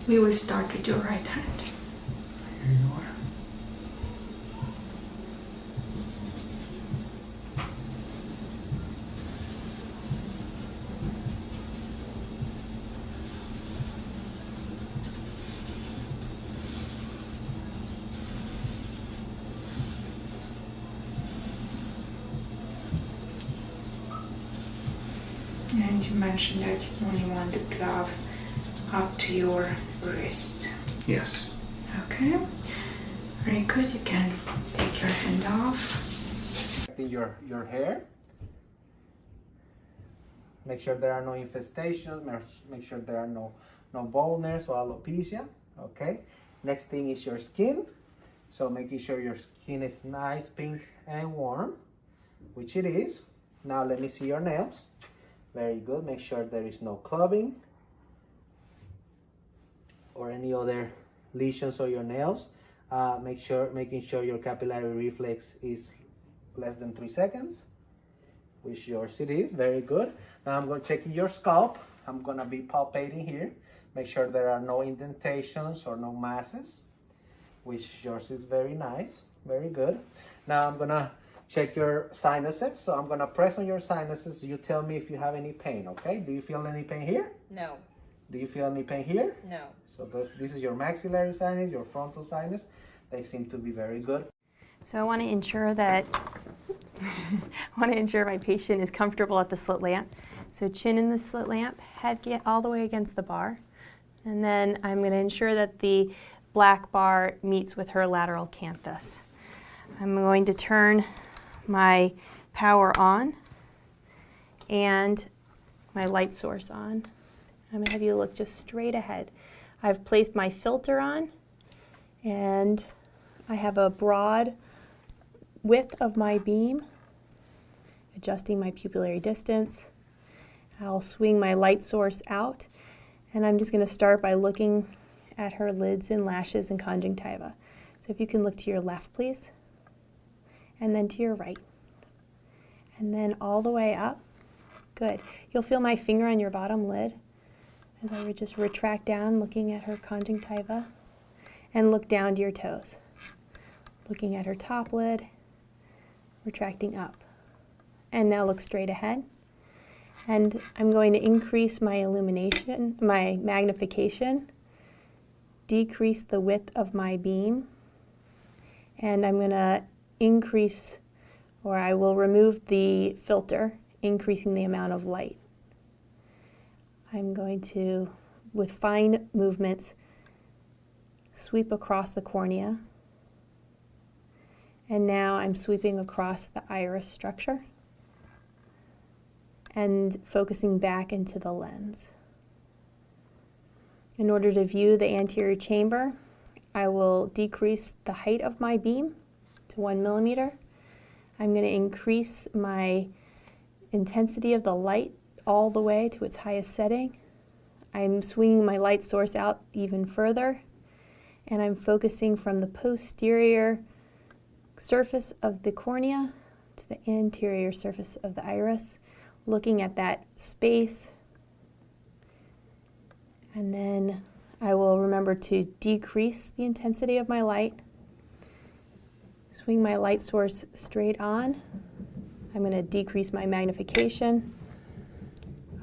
We will start with your right hand. Here you are. And you mentioned that you only want the glove up to your wrist. Yes. Okay. Very good. You can take your hand off. Your hair. Make sure there are no infestations. Make sure there are no baldness or alopecia. Okay. Next thing is your skin. So making sure your skin is nice, pink, and warm, which it is. Now let me see your nails. Very good. Make sure there is no clubbing or any other lesions on your nails. Making sure your capillary reflex is less than 3 seconds, which yours it is. Very good. Now I'm going to check your scalp. I'm going to be palpating here. Make sure there are no indentations or no masses, which yours is very nice. Very good. Now I'm going to check your sinuses. So I'm going to press on your sinuses. You tell me if you have any pain, okay? Do you feel any pain here? No. Do you feel any pain here? No. So this is your maxillary sinus, your frontal sinus. They seem to be very good. So I want to ensure that my patient is comfortable at the slit lamp. So chin in the slit lamp, head get all the way against the bar. And then I'm going to ensure that the black bar meets with her lateral canthus. I'm going to turn my power on and my light source on. I'm going to have you look just straight ahead. I've placed my filter on and I have a broad width of my beam, adjusting my pupillary distance. I'll swing my light source out and I'm just going to start by looking at her lids and lashes and conjunctiva. So if you can look to your left, please, and then to your right, and then all the way up. Good. You'll feel my finger on your bottom lid as I would just retract down, looking at her conjunctiva, and look down to your toes. Looking at her top lid, retracting up. And now look straight ahead. And I'm going to increase my illumination, my magnification, decrease the width of my beam, and I'm going to increase, or I will remove the filter, increasing the amount of light. I'm going to, with fine movements, sweep across the cornea. And now I'm sweeping across the iris structure and focusing back into the lens. In order to view the anterior chamber, I will decrease the height of my beam to 1 millimeter. I'm going to increase my intensity of the light all the way to its highest setting. I'm swinging my light source out even further, and I'm focusing from the posterior surface of the cornea to the anterior surface of the iris, looking at that space. And then I will remember to decrease the intensity of my light. Swing my light source straight on. I'm going to decrease my magnification.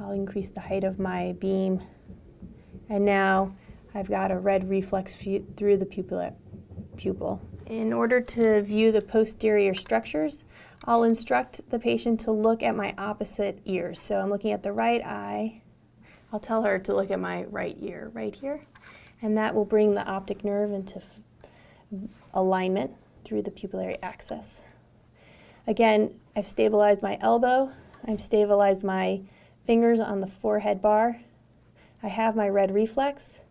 I'll increase the height of my beam. And now I've got a red reflex through the pupil. In order to view the posterior structures, I'll instruct the patient to look at my opposite ear. So I'm looking at the right eye. I'll tell her to look at my right ear, right here. And that will bring the optic nerve into alignment through the pupillary axis. Again, I've stabilized my elbow. I've stabilized my fingers on the forehead bar. I have my red reflex.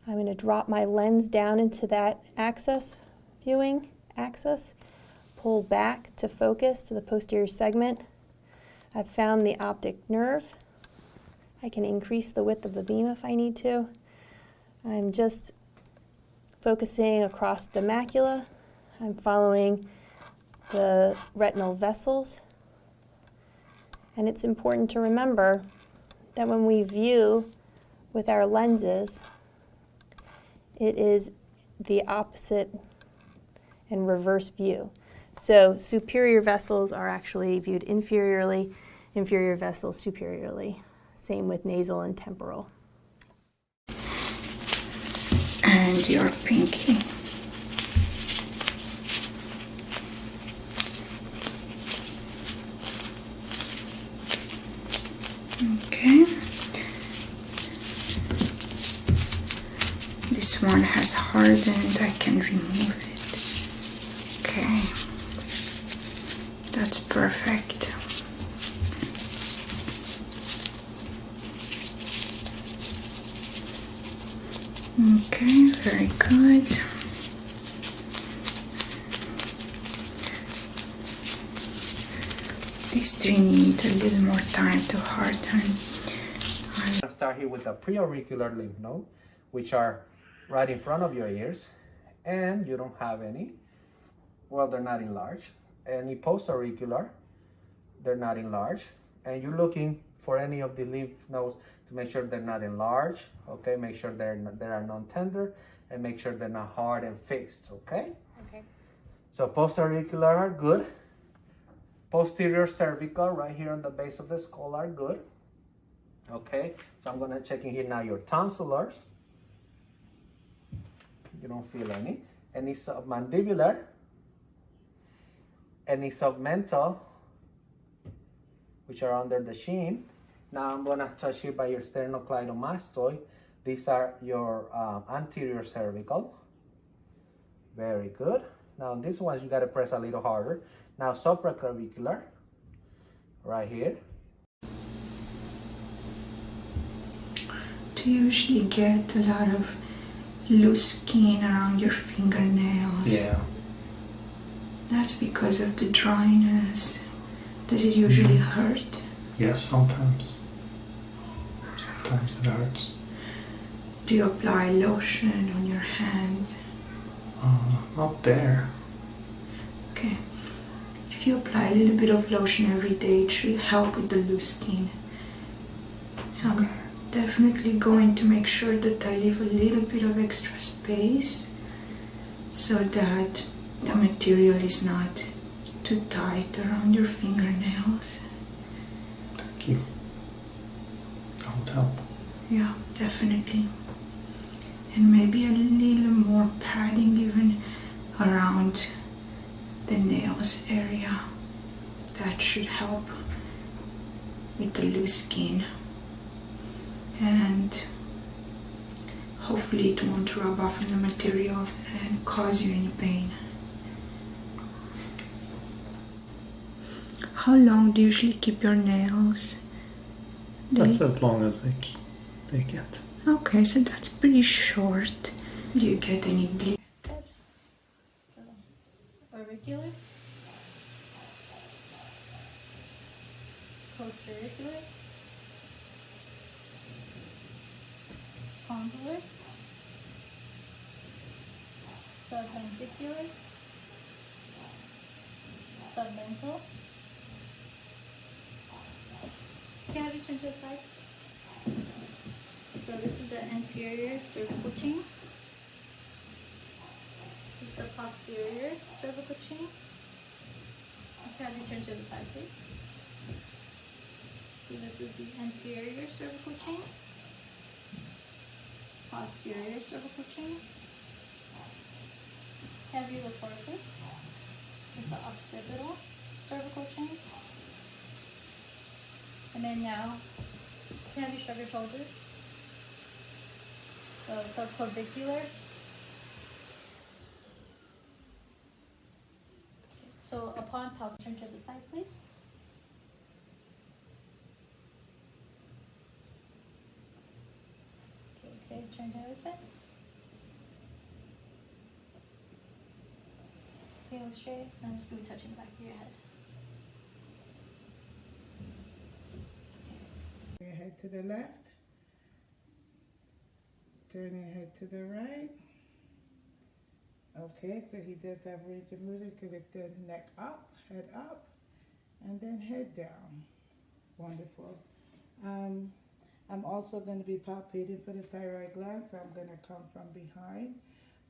I'm going to drop my lens down into that axis, viewing axis, pull back to focus to the posterior segment. I've found the optic nerve. I can increase the width of the beam if I need to. I'm just focusing across the macula. I'm following the retinal vessels. And it's important to remember that when we view with our lenses, it is the opposite and reverse view. So superior vessels are actually viewed inferiorly, inferior vessels superiorly. Same with nasal and temporal. And your pinky. Okay. This one has hardened, I can remove it. Okay. That's perfect. Okay, very good. These three need a little more time to harden. I'll start here with the preauricular lymph node, which are right in front of your ears, and you don't have any. Well, they're not enlarged. Any postauricular, they're not enlarged. And you're looking for any of the lymph nodes to make sure they're not enlarged, okay? Make sure they are non-tender, and make sure they're not hard and fixed, okay? Okay. So postauricular are good. Posterior cervical, right here on the base of the skull, are good. Okay, so I'm gonna check in here now your tonsillars. You don't feel any. Any submandibular, any submental, which are under the chin. Now I'm gonna touch here by your sternocleidomastoid. These are your anterior cervical. Very good. Now these ones you gotta press a little harder. Now supraclavicular, right here. Do you usually get a lot of loose skin around your fingernails? Yeah. That's because of the dryness. Does it usually hurt? Yes, sometimes. Sometimes it hurts. Do you apply lotion on your hands? Not there. Okay. If you apply a little bit of lotion every day, it should help with the loose skin. So I'm definitely going to make sure that I leave a little bit of extra space so that the material is not too tight around your fingernails. Thank you. That would help. Yeah, definitely. And maybe a little more padding even around the nails area. That should help with the loose skin. And hopefully it won't rub off on the material and cause you any pain. How long do you usually keep your nails? That's as long as they get. Okay, so that's pretty short. Do you get any bleed? Auricular, postauricular, tonsillar, submandibular, submental. Can I have you turn to the side? So this is the anterior cervical chain. This is the posterior cervical chain. Can I have you turn to the side, please? So this is the anterior cervical chain, posterior cervical chain. Have you look forward, please? This is the occipital cervical chain. And then now, can I have you shrug your shoulders? So subclavicular. So upon pop, turn to the side, please. Okay, turn to the other side. Okay, look straight. I'm just going to be touching the back of your head. Your head to the left. Turn your head to the right. Okay, so he does have range of movement. You can lift the neck up, and then head down. Wonderful. I'm also going to be palpating for the thyroid gland, so I'm going to come from behind.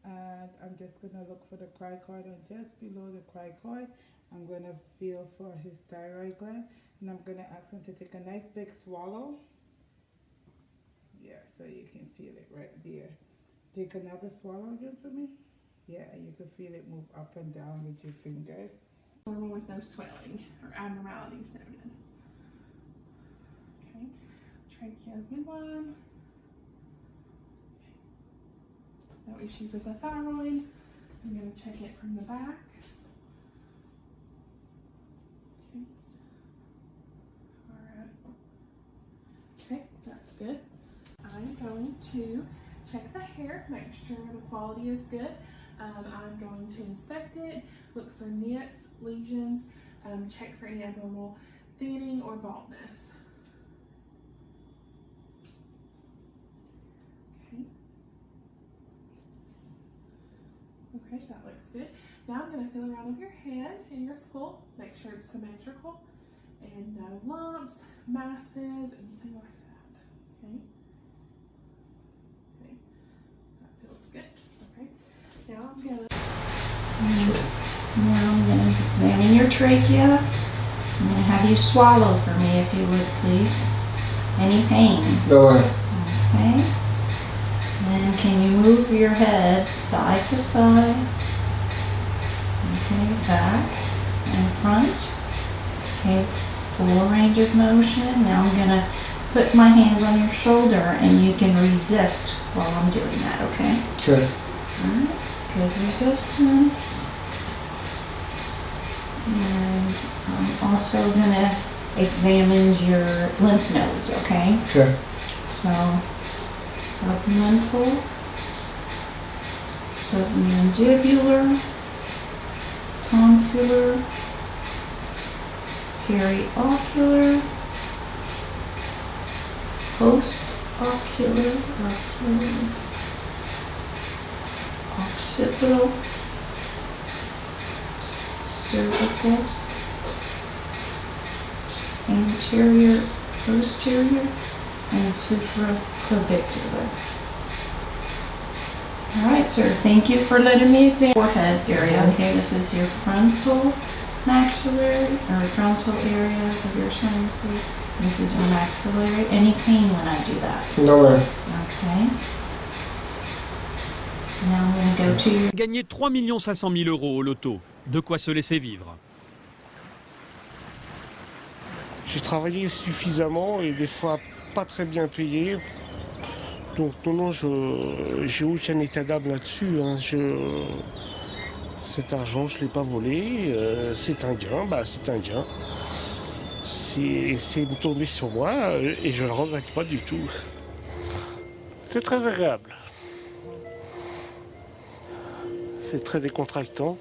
And I'm just going to look for the cricoid, and just below the cricoid, I'm going to feel for his thyroid gland. And I'm going to ask him to take a nice big swallow. Yeah, so you can feel it right there. Take another swallow again for me. Yeah, you can feel it move up and down with your fingers. Normal with no swelling or abnormalities noted. Okay, trachea's midline. No issues with the thyroid. I'm going to check it from the back. Okay. Alright. Okay, that's good. I'm going to check the hair, make sure the quality is good. I'm going to inspect it, look for nits, lesions, check for any abnormal thinning or baldness. Okay. Okay, that looks good. Now I'm going to feel around of your head and your skull, make sure it's symmetrical and no lumps, masses, anything like that. Okay. Okay. That feels good. Okay. Now I'm going to Now I'm going to examine your trachea. I'm going to have you swallow for me if you would, please. Any pain? No way. Okay. And can you move your head side to side? Okay, back and front. Okay, full range of motion. Now I'm going to put my hands on your shoulder and you can resist while I'm doing that, okay? Okay. Alright, good resistance. And I'm also going to examine your lymph nodes, okay? Okay. So, submental, submandibular, tonsillar, periocular, postocular, ocular, occipital, cervical, anterior, posterior, and supraclavicular. All right, sir. Thank you for letting me examine forehead area. Okay, this is your frontal maxillary or frontal area of your sinuses. This is your maxillary. Any pain when I do that? No way. Okay. Now I'm going to go to your Gagner 3 500 000 euros au loto, de quoi se laisser vivre. J'ai travaillé suffisamment et des fois pas très bien payé. Donc non, j'ai aucun état d'âme là-dessus. Hein. Cet argent, je ne l'ai pas volé. C'est un gain, c'est un gain. C'est tombé sur moi et je ne le regrette pas du tout. C'est très agréable. C'est très décontractant.